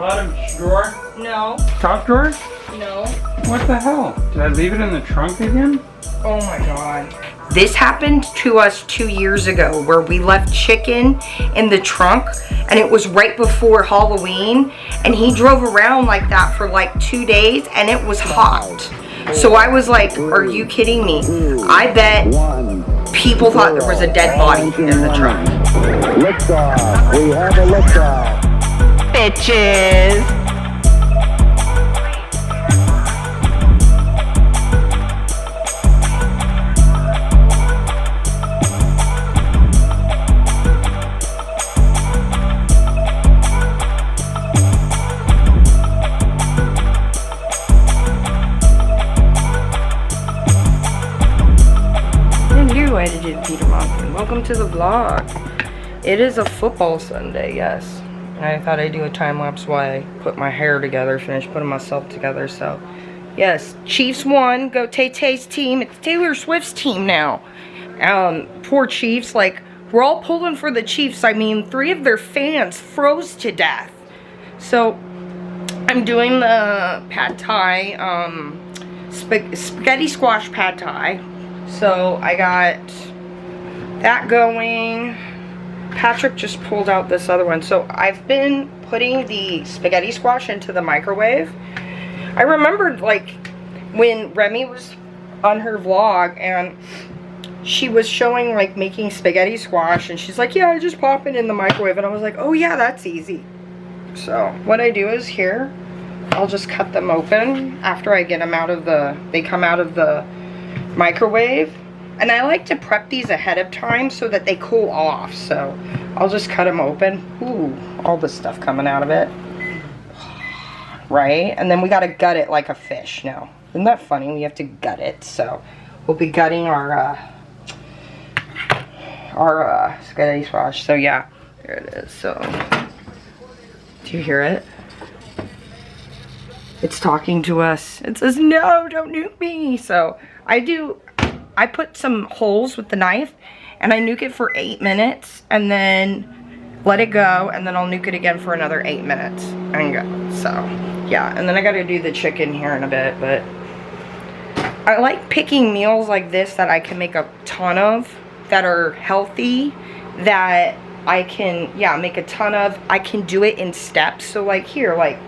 Bottom drawer? No. Top drawer? No. What the hell? Did I leave it in the trunk again? Oh my god. This happened to us 2 years ago where we left chicken in the trunk and it was right before Halloween and he drove around like that for like 2 days and it was hot. So I was like, are you kidding me? I bet people thought there was a dead body in the trunk. Liftoff. We have a liftoff. Bitches. Edited Peter Monken. Welcome to the vlog. It is a football Sunday, yes. And I thought I'd do a time lapse while I put my hair together, finish putting myself together. So, yes, Chiefs won. Go Tay-Tay's team. It's Taylor Swift's team now. Poor Chiefs. Like, we're all pulling for the Chiefs. I mean, 3 of their fans froze to death. So, I'm doing the pad thai, spaghetti squash pad thai. So I got that going. Patrick just pulled out this other one. So I've been putting the spaghetti squash into the microwave. I remembered like when Remy was on her vlog and she was showing like making spaghetti squash and she's like, yeah, I just pop it in the microwave. And I was like, oh yeah, that's easy. So what I do is here, I'll just cut them open after I get them out of the, they come out of the microwave. And I like to prep these ahead of time so that they cool off. So I'll just cut them open. Ooh, all this stuff coming out of it. Right? And then we gotta gut it like a fish now. Isn't that funny? We have to gut it. So we'll be gutting our spaghetti squash. So yeah, there it is. So do you hear it? It's talking to us. It says, no, don't nuke me. So I put some holes with the knife and I nuke it for 8 minutes and then let it go and then I'll nuke it again for another 8 minutes and go. So yeah, and then I gotta do the chicken here in a bit, but I like picking meals like this that I can make a ton of, that are healthy, that I can, yeah, make a ton of. I can do it in steps. So like here, like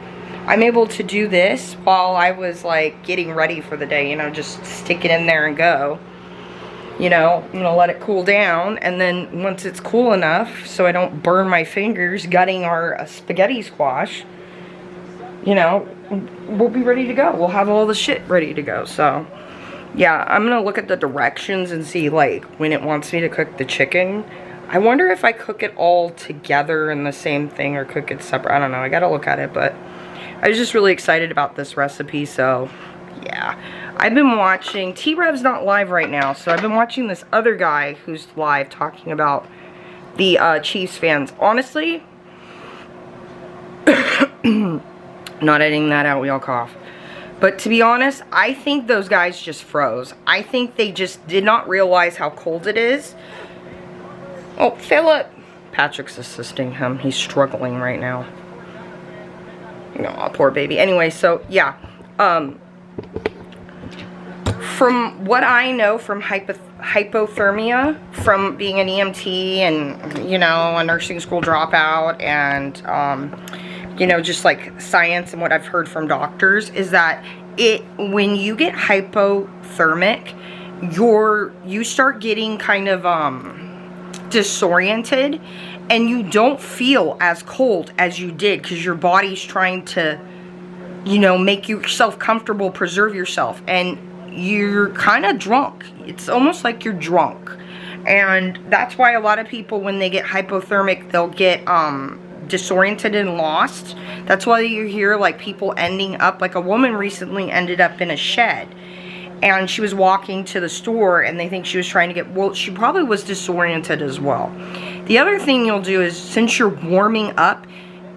I'm able to do this while I was like getting ready for the day, you know, just stick it in there and go. You know, I'm gonna let it cool down, and then once it's cool enough so I don't burn my fingers gutting our spaghetti squash, you know, we'll be ready to go. We'll have all the shit ready to go. So yeah, I'm gonna look at the directions and see like when it wants me to cook the chicken. I wonder if I cook it all together in the same thing or cook it separate. I don't know, I gotta look at it, but I was just really excited about this recipe. So yeah, I've been watching, T-Rev's not live right now, so I've been watching this other guy who's live talking about the Chiefs fans. Honestly, not editing that out, we all cough. But to be honest, I think those guys just froze. I think they just did not realize how cold it is. Oh, Philip! Patrick's assisting him. He's struggling right now. Oh, poor baby. Anyway, so yeah. From what I know from hypothermia, from being an EMT and, you know, a nursing school dropout and, you know, just like science and what I've heard from doctors is that when you get hypothermic, you start getting kind of, disoriented and you don't feel as cold as you did because your body's trying to, you know, make yourself comfortable, preserve yourself, and you're kind of drunk. It's almost like you're drunk. And that's why a lot of people, when they get hypothermic, they'll get disoriented and lost. That's why you hear like people ending up, like a woman recently ended up in a shed and she was walking to the store and they think she was trying to get, well, she probably was disoriented as well. The other thing you'll do is, since you're warming up,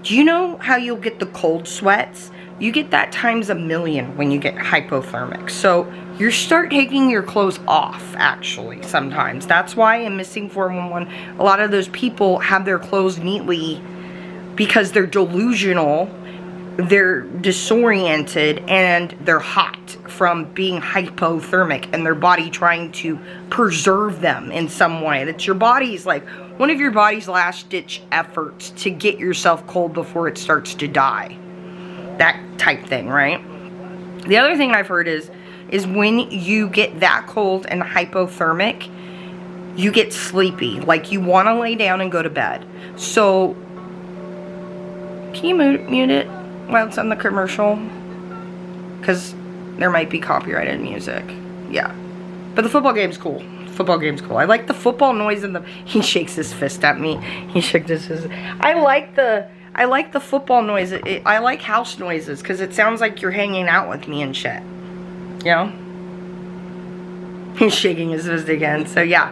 do you know how you'll get the cold sweats? You get that times a million when you get hypothermic. So you start taking your clothes off, actually, sometimes. That's why in Missing 411, a lot of those people have their clothes neatly because they're delusional they're disoriented and they're hot from being hypothermic and their body trying to preserve them in some way. That's your body's like one of your body's last ditch efforts to get yourself cold before it starts to die. That type thing, right? The other thing I've heard is when you get that cold and hypothermic, you get sleepy. Like you want to lay down and go to bed. So, can you mute it while it's on the commercial? Because there might be copyrighted music. Yeah. But the football game's cool. Football game's cool. I like the football noise and he shakes his fist at me. He shook his I like the football noise. I like house noises because it sounds like you're hanging out with me and shit. You know? He's shaking his fist again. So yeah.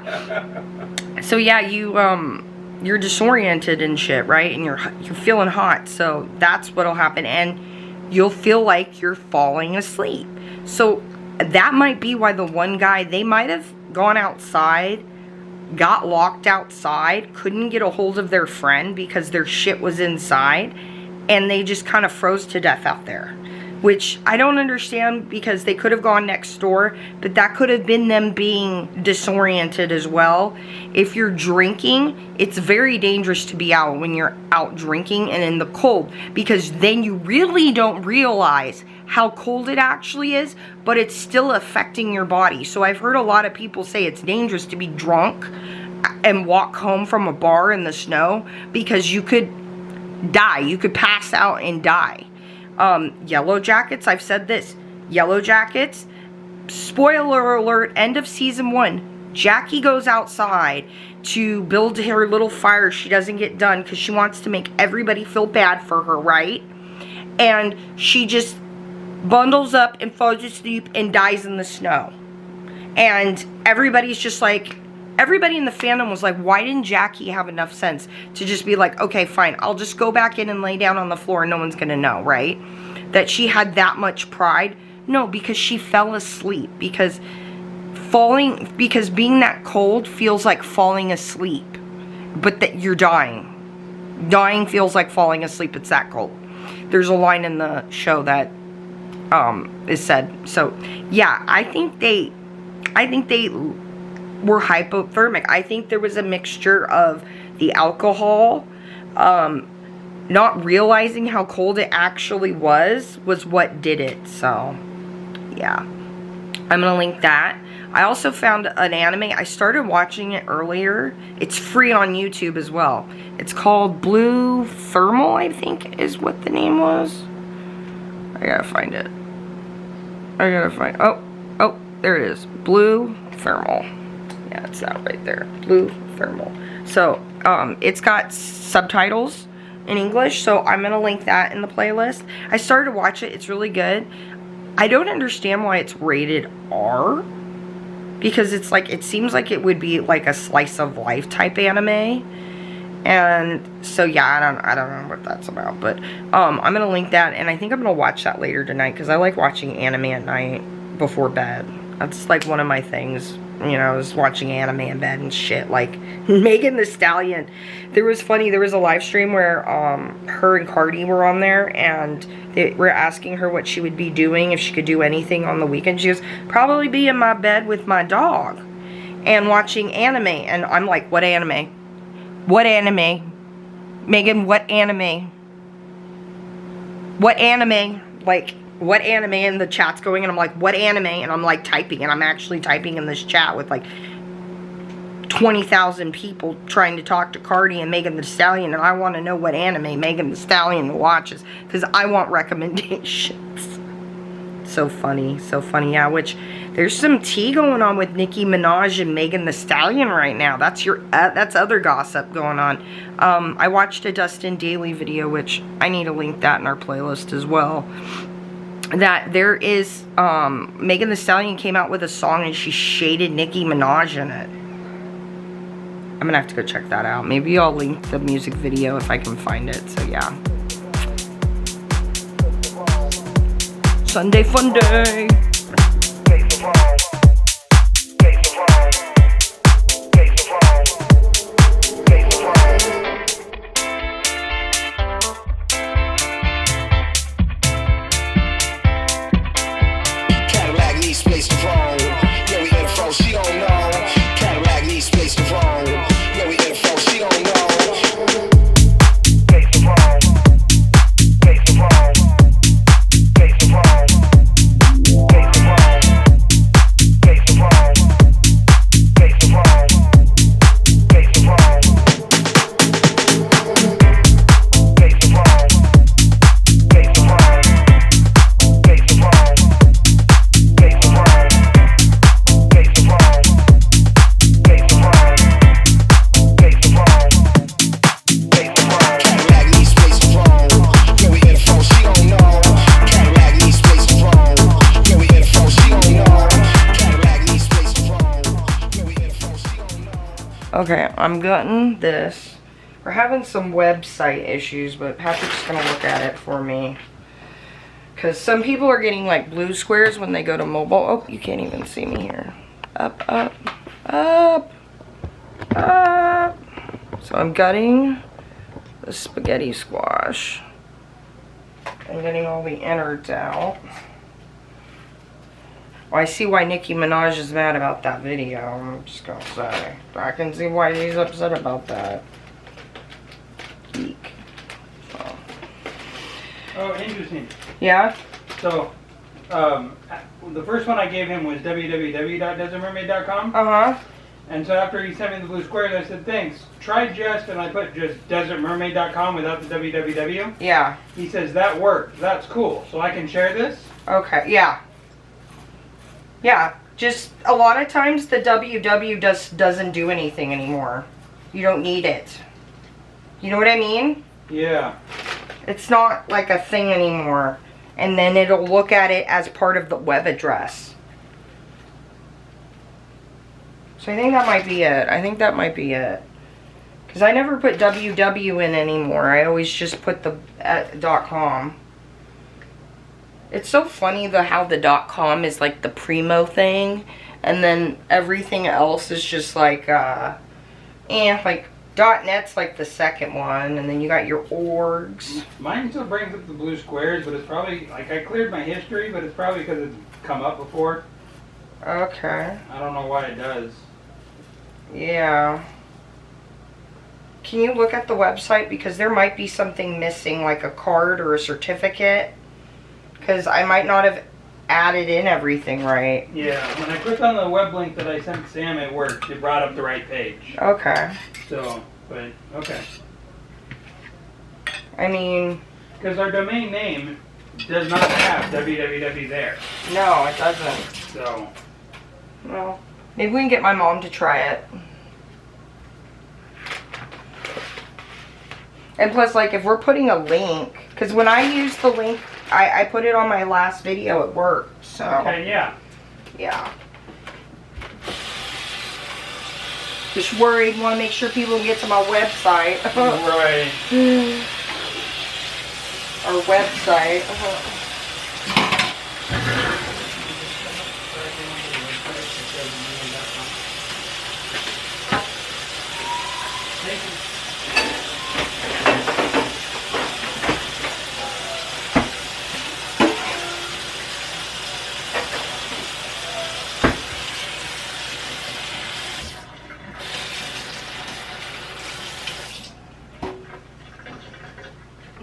So yeah, you're disoriented and shit, right? And you're feeling hot. So that's what'll happen, and you'll feel like you're falling asleep. So that might be why the one guy, they might have gone outside, got locked outside, couldn't get a hold of their friend because their shit was inside, and they just kind of froze to death out there. Which I don't understand, because they could have gone next door, but that could have been them being disoriented as well. If you're drinking, it's very dangerous to be out when you're out drinking and in the cold, because then you really don't realize how cold it actually is, but it's still affecting your body. So I've heard a lot of people say it's dangerous to be drunk and walk home from a bar in the snow, because you could die. You could pass out and die. Yellow Jackets, I've said this. Yellow Jackets, spoiler alert, end of season 1. Jackie goes outside to build her little fire. She doesn't get done because she wants to make everybody feel bad for her, right? And she just bundles up and falls asleep and dies in the snow. And everybody's just like, everybody in the fandom was like, why didn't Jackie have enough sense to just be like, okay, fine, I'll just go back in and lay down on the floor and no one's gonna know, right? That she had that much pride. No, because she fell asleep. Because being that cold feels like falling asleep. But that you're dying. Dying feels like falling asleep. It's that cold. There's a line in the show that is said. So, yeah, I think they were hypothermic. I think there was a mixture of the alcohol, not realizing how cold it actually was what did it. So, yeah. I'm gonna link that. I also found an anime. I started watching it earlier. It's free on YouTube as well. It's called Blue Thermal, I think is what the name was. I gotta find it. Oh, there it is. Blue Thermal. Yeah, it's that right there. Blue Thermal. So, it's got subtitles in English, so I'm gonna link that in the playlist. I started to watch it. It's really good. I don't understand why it's rated R, because it's like, it seems like it would be like a slice of life type anime. And so yeah, I don't know what that's about, but I'm gonna link that, and I think I'm gonna watch that later tonight, because I like watching anime at night before bed. That's like one of my things, you know, is watching anime in bed and shit. Like Megan the Stallion, there was a live stream where her and Cardi were on there, and they were asking her what she would be doing if she could do anything on the weekend. She goes, probably be in my bed with my dog and watching anime. And I'm like, what anime? What anime? Megan, what anime? What anime? Like, what anime? And the chat's going, and I'm like, what anime? And I'm like typing, and I'm actually typing in this chat with like 20,000 people trying to talk to Cardi and Megan the Stallion, and I want to know what anime Megan the Stallion watches, because I want recommendations. So funny, yeah, which there's some tea going on with Nicki Minaj and Megan the Stallion right now. That's other gossip going on. I watched a Dustin Daily video, which I need to link that in our playlist as well. That there is, Megan the Stallion came out with a song and she shaded Nicki Minaj in it. I'm gonna have to go check that out. Maybe I'll link the music video if I can find it, so yeah. Sunday fun day. Okay, I'm gutting this. We're having some website issues, but Patrick's gonna look at it for me. Because some people are getting like blue squares when they go to mobile. Oh, you can't even see me here. Up, up, up, up. So I'm gutting the spaghetti squash. I'm getting all the innards out. Well, I see why Nicki Minaj is mad about that video. I'm just gonna say. I can see why he's upset about that. Eek. So. Oh, interesting. Yeah? So, the first one I gave him was www.desertmermaid.com. Uh-huh. And so after he sent me the blue squares, I said, thanks. Try just, and I put just desertmermaid.com without the www. Yeah. He says, that worked. That's cool. So I can share this? Okay, yeah. Yeah, just a lot of times the www doesn't do anything anymore. You don't need it. You know what I mean? Yeah. It's not like a thing anymore. And then it'll look at it as part of the web address. So I think that might be it. I think that might be it. Because I never put www in anymore. I always just put the .com. It's so funny how the .com is like the primo thing. And then everything else is just like, like .net's like the second one. And then you got your orgs. Mine still brings up the blue squares, but it's probably, like I cleared my history, but it's probably because it's come up before. Okay. I don't know why it does. Yeah. Can you look at the website? Because there might be something missing, like a card or a certificate. Because I might not have added in everything right. Yeah, when I clicked on the web link that I sent Sam, it worked. It brought up the right page. Okay. So, but, okay. I mean... Because our domain name does not have www there. No, it doesn't. So... Well, maybe we can get my mom to try it. And plus, like, if we're putting a link... Because when I use the link, I put it on my last video at work, so... Okay, yeah. Yeah. Just worried, want to make sure people get to my website. Right. Our website.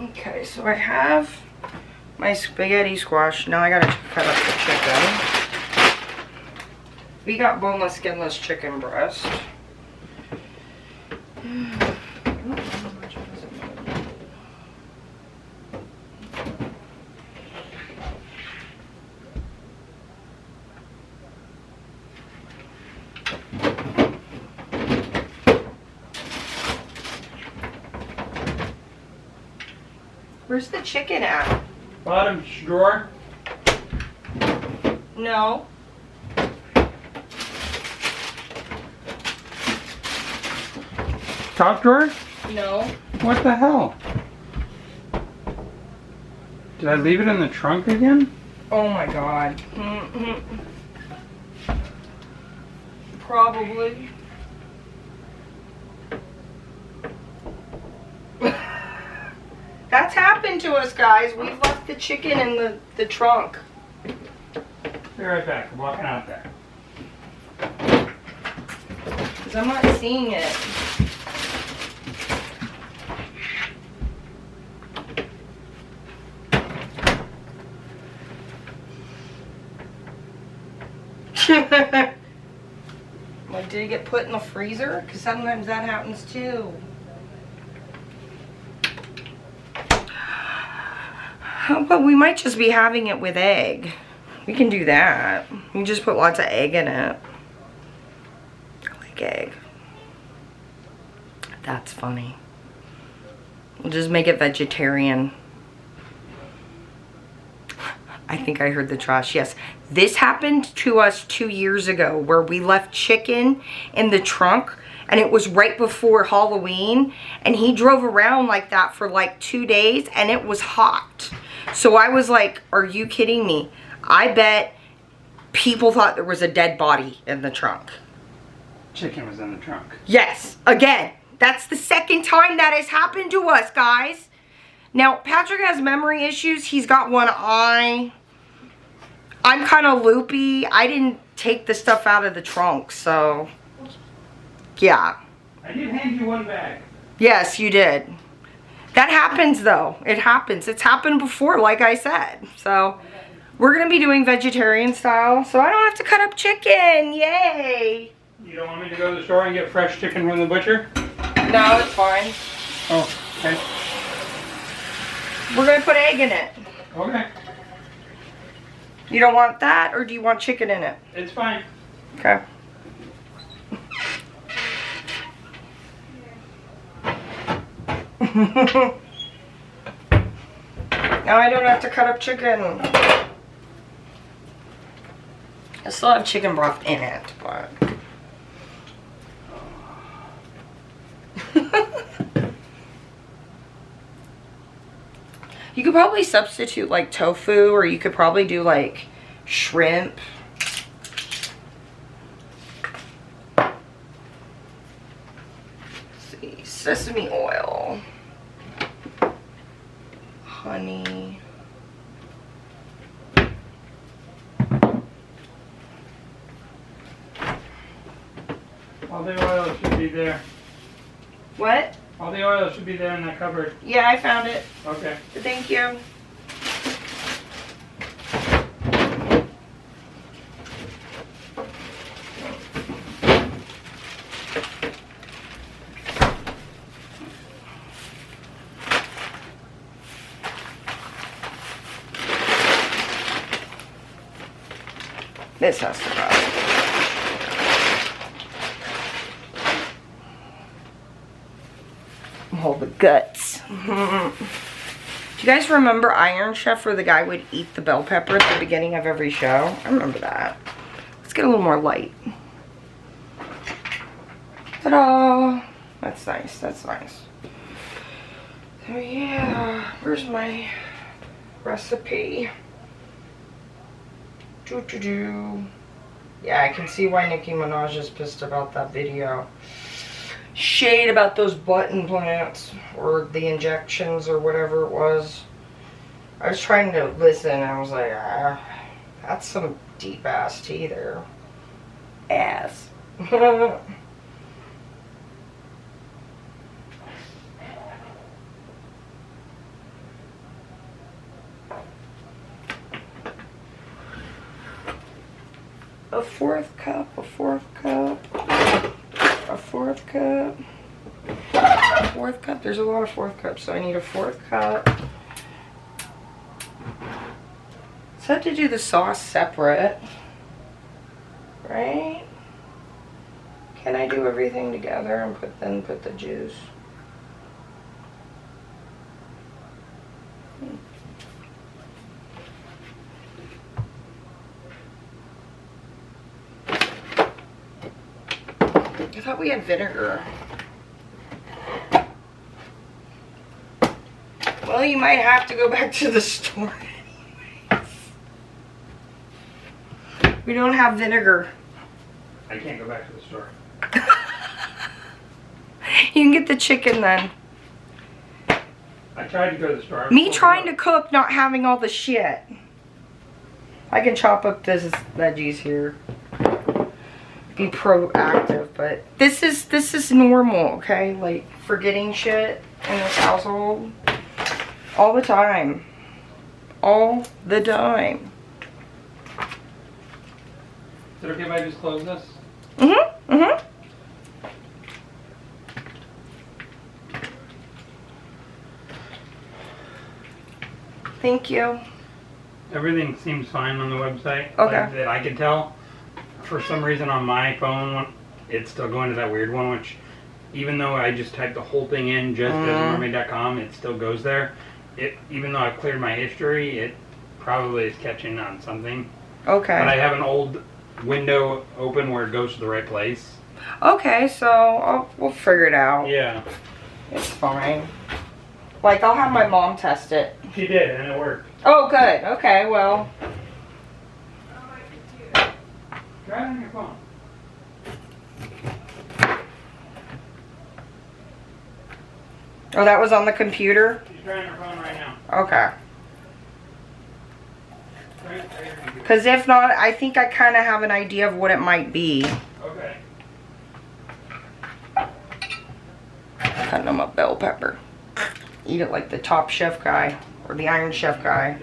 Okay, so I have my spaghetti squash. Now I gotta cut up the chicken. We got boneless, skinless chicken breast. Where's the chicken at? Bottom drawer. No. Top drawer? No. What the hell? Did I leave it in the trunk again? Oh my god. Probably. That's happened to us, guys. We've left the chicken in the trunk. Be right back. I'm walking out there. Because I'm not seeing it. Like, did it get put in the freezer? Because sometimes that happens too. But we might just be having it with egg. We can do that. You just put lots of egg in it. I like egg. That's funny. We'll just make it vegetarian. I think I heard the trash. Yes. This happened to us 2 years ago where we left chicken in the trunk and it was right before Halloween, and he drove around like that for like 2 days, and it was hot. So I was like, are you kidding me? I bet people thought there was a dead body in the trunk. Chicken was in the trunk. Yes, again, that's the second time that has happened to us, guys. Now, Patrick has memory issues. He's got one eye. I'm kind of loopy. I didn't take the stuff out of the trunk, so yeah. I did hand you one bag. Yes, you did. That happens, though. It happens. It's happened before, like I said. So we're going to be doing vegetarian style, so I don't have to cut up chicken. Yay. You don't want me to go to the store and get fresh chicken from the butcher? No, it's fine. Oh, okay. We're going to put egg in it. Okay. You don't want that, or do you want chicken in it? It's fine. Okay. Now I don't have to cut up chicken. I still have chicken broth in it, but... You could probably substitute like tofu, or you could probably do like shrimp. Let's see, sesame oil, honey. All the oil should be there. What? All the oil should be there in that cupboard. Yeah, I found it. Okay. Thank you. This has to go. All the guts. Do you guys remember Iron Chef, where the guy would eat the bell pepper at the beginning of every show? I remember that. Let's get a little more light. Ta-da! That's nice. That's nice. So yeah, where's my recipe? Doo-doo-doo. Yeah, I can see why Nicki Minaj is pissed about that video. Shade about those butt implants, or the injections, or whatever it was. I was trying to listen, and I was like, that's some deep ass tea there. Ass. A fourth cup, a fourth cup. A fourth cup. A fourth cup. There's a lot of fourth cups, so I need a fourth cup. So I have to do the sauce separate, right? Can I do everything together and then put the juice? I thought we had vinegar. Well, you might have to go back to the store. We don't have vinegar. I can't go back to the store. You can get the chicken then. I tried to go to the store. Me trying to cook, not having all the shit. I can chop up this veggies here. Be proactive, but this is normal, okay? Like forgetting shit in this household all the time. All the time. Is it okay if I just close this? Mm-hmm. Mm-hmm. Thank you. Everything seems fine on the website. Okay. Like, that I can tell. For some reason on my phone, it's still going to that weird one, which even though I just typed the whole thing in, just desertmermaid.com, it still goes there. Even though I've cleared my history, it probably is catching on something. Okay. But I have an old window open where it goes to the right place. Okay, so we'll figure it out. Yeah. It's fine. Like, I'll have my mom test it. She did, and it worked. Oh, good. Okay, well. Try it on your phone. Oh, that was on the computer? She's trying her phone right now. Okay. Try your computer. Because if not, I think I kind of have an idea of what it might be. Okay. Cutting them up bell pepper. Eat it like the Top Chef guy. Or the Iron Chef guy.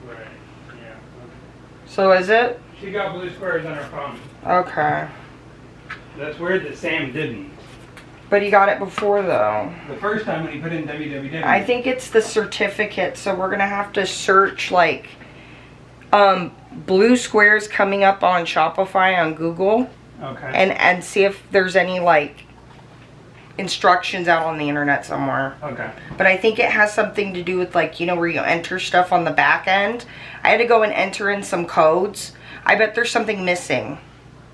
Right. Yeah. So is it? She got blue squares on her phone. Okay. That's weird that Sam didn't. But he got it before though. The first time when he put in www. I think it's the certificate, so we're gonna have to search like blue squares coming up on Shopify on Google. Okay. And see if there's any like instructions out on the internet somewhere. Okay. But I think it has something to do with like, you know, where you enter stuff on the back end. I had to go and enter in some codes. I bet there's something missing.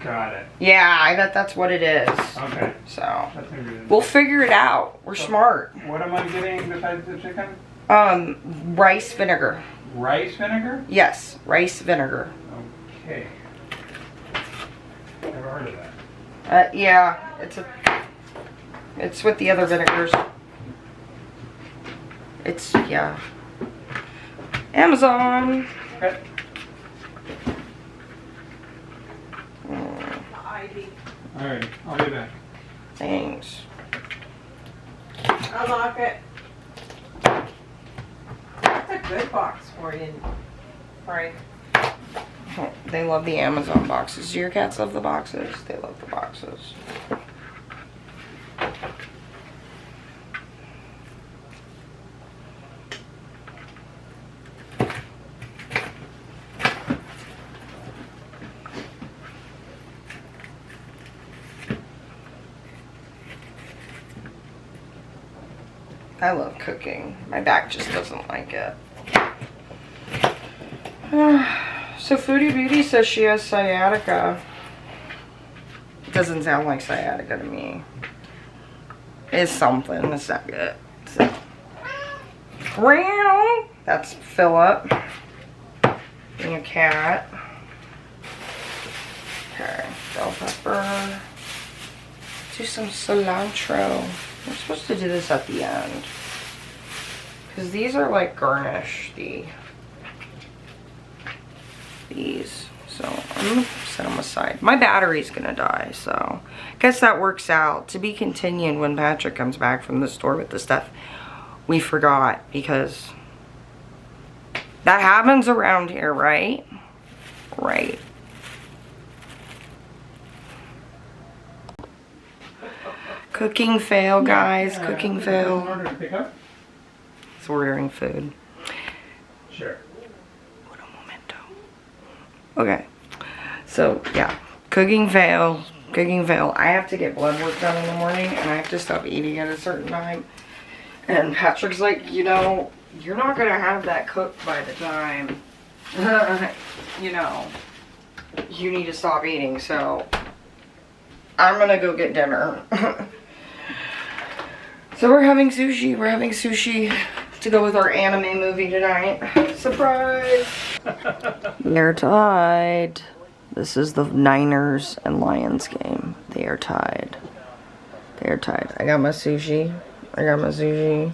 Got it. Yeah, I bet that's what it is. Okay. So That's gonna be good. we'll figure it out. We're smart. What am I getting besides the chicken? Rice vinegar. Rice vinegar? Yes, rice vinegar. Okay. Never heard of that. Yeah, it's with the other vinegars. It's, yeah. Amazon. Okay. Alright, I'll be back. Thanks. Unlock it. That's a good box for you, Frank. Oh, they love the Amazon boxes. Do your cats love the boxes? They love the boxes. I love cooking. My back just doesn't like it. So Foodie Beauty says she has sciatica. It doesn't sound like sciatica to me. It's something. It's not good. So. That's Philip. Being a cat. Okay. Bell pepper. Do some cilantro. I'm supposed to do this at the end. Because these are like garnish. These. So I'm going to set them aside. My battery's going to die. So I guess that works out. To be continued when Patrick comes back from the store with the stuff we forgot. Because that happens around here, right? Right. Cooking fail, guys. Cooking fail. Order to pick up? It's ordering food. Sure. What a momento. Okay. So, yeah. Cooking fail. Cooking fail. I have to get blood work done in the morning, and I have to stop eating at a certain time. And Patrick's like, you know, you're not going to have that cooked by the time, you know, you need to stop eating. So, I'm going to go get dinner. So we're having sushi. We're having sushi to go with our anime movie tonight. Surprise! They're tied. This is the Niners and Lions game. They are tied. They are tied. I got my sushi. And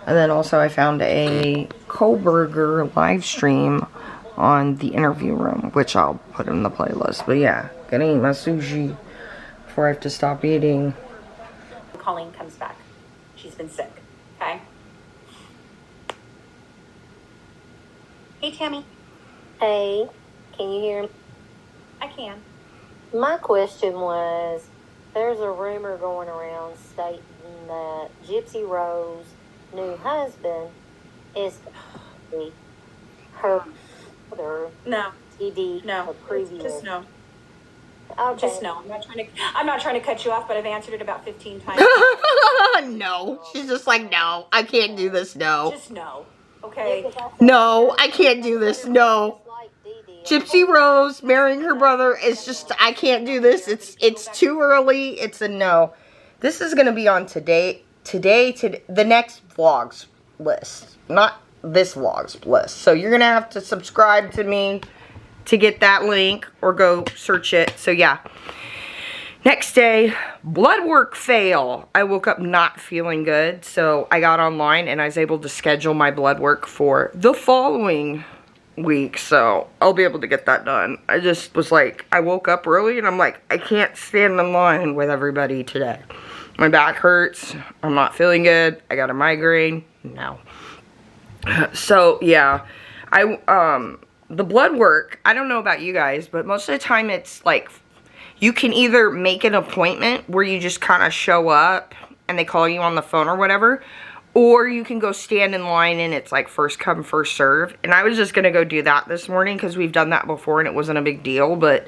then also I found a Kohlberger live stream on the interview room, which I'll put in the playlist. But yeah, gonna eat my sushi before I have to stop eating. Colleen comes back. She's been sick. Okay? Hey, Tammy. Hey, can you hear me? I can. My question was, there's a rumor going around stating that Gypsy Rose's new husband is her father. No. TD. No. Her previous. Just no. Okay. Just no. I'm not trying to cut you off, but I've answered it about 15 times. No. She's just like, no, I can't do this, no. Just no. Okay? No, I can't do this, no. Gypsy Rose marrying her brother is just, I can't do this. It's too early. It's a no. This is going to be on today, the next vlog's list. Not this vlog's list. So you're going to have to subscribe to me to get that link or go search it. So yeah. Next day, blood work fail. I woke up not feeling good. So I got online and I was able to schedule my blood work for the following week. So I'll be able to get that done. I just was like, I woke up early and I'm like, I can't stand in line with everybody today. My back hurts. I'm not feeling good. I got a migraine. No. So yeah, the blood work, I don't know about you guys, but most of the time it's like, you can either make an appointment where you just kind of show up and they call you on the phone or whatever, or you can go stand in line and it's like first come, first serve. And I was just going to go do that this morning because we've done that before and it wasn't a big deal, but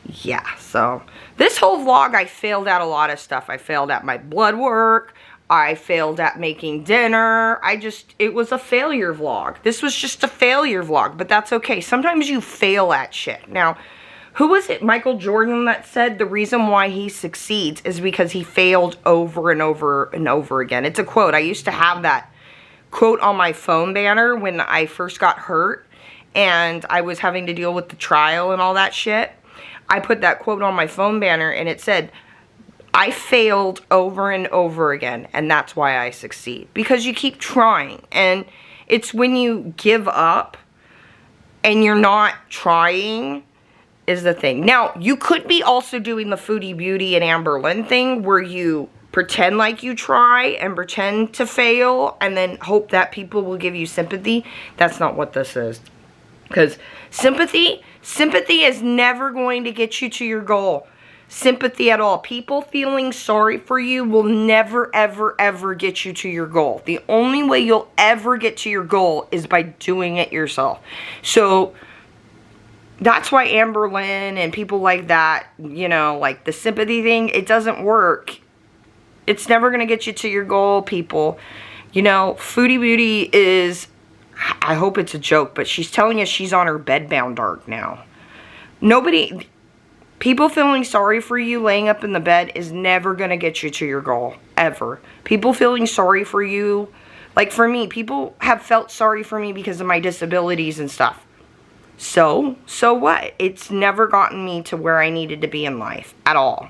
yeah. So this whole vlog, I failed at a lot of stuff. I failed at my blood work. I failed at making dinner. It was a failure vlog. This was just a failure vlog, but that's okay. Sometimes you fail at shit. Now, who was it, Michael Jordan, that said the reason why he succeeds is because he failed over and over and over again? It's a quote. I used to have that quote on my phone banner when I first got hurt and I was having to deal with the trial and all that shit. I put that quote on my phone banner and it said, I failed over and over again and that's why I succeed. Because you keep trying, and it's when you give up and you're not trying is the thing. Now, you could be also doing the Foodie Beauty and Amber Lynn thing where you pretend like you try and pretend to fail and then hope that people will give you sympathy. That's not what this is. Because sympathy is never going to get you to your goal. Sympathy at all. People feeling sorry for you will never, ever, ever get you to your goal. The only way you'll ever get to your goal is by doing it yourself. So that's why Amber Lynn and people like that, you know, like the sympathy thing, it doesn't work. It's never going to get you to your goal, people. You know, Foodie Beauty is, I hope it's a joke, but she's telling us she's on her bedbound arc now. People feeling sorry for you laying up in the bed is never going to get you to your goal, ever. People feeling sorry for you, like for me, people have felt sorry for me because of my disabilities and stuff. So what? It's never gotten me to where I needed to be in life at all.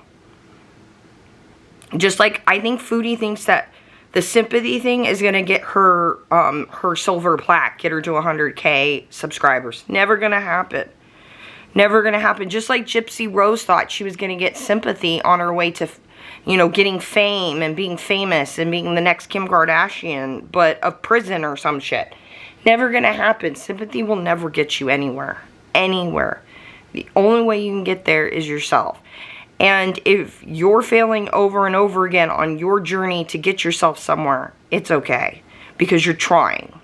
Just like I think Foodie thinks that the sympathy thing is going to get her her silver plaque, get her to 100K subscribers. Never going to happen. Never going to happen. Just like Gypsy Rose thought she was going to get sympathy on her way to, you know, getting fame and being famous and being the next Kim Kardashian, but of prison or some shit. Never going to happen. Sympathy will never get you anywhere. Anywhere. The only way you can get there is yourself. And if you're failing over and over again on your journey to get yourself somewhere, it's okay. Because you're trying.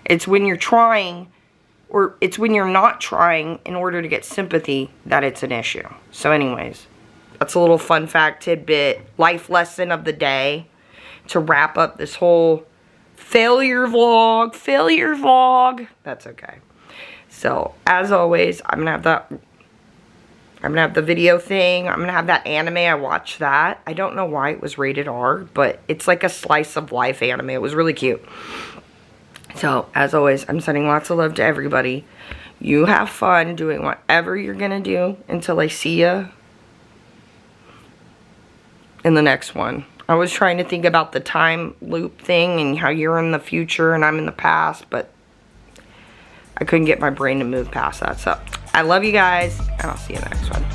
It's when you're trying, or it's when you're not trying in order to get sympathy that it's an issue. So anyways, that's a little fun fact, tidbit, life lesson of the day to wrap up this whole failure vlog. That's okay. So, as always, I'm going to have that. I'm going to have the video thing. I'm going to have that anime. I watched that. I don't know why it was rated R, but it's like a slice of life anime. It was really cute. So, as always, I'm sending lots of love to everybody. You have fun doing whatever you're going to do until I see you in the next one. I was trying to think about the time loop thing and how you're in the future and I'm in the past, but I couldn't get my brain to move past that. So, I love you guys, and I'll see you in the next one.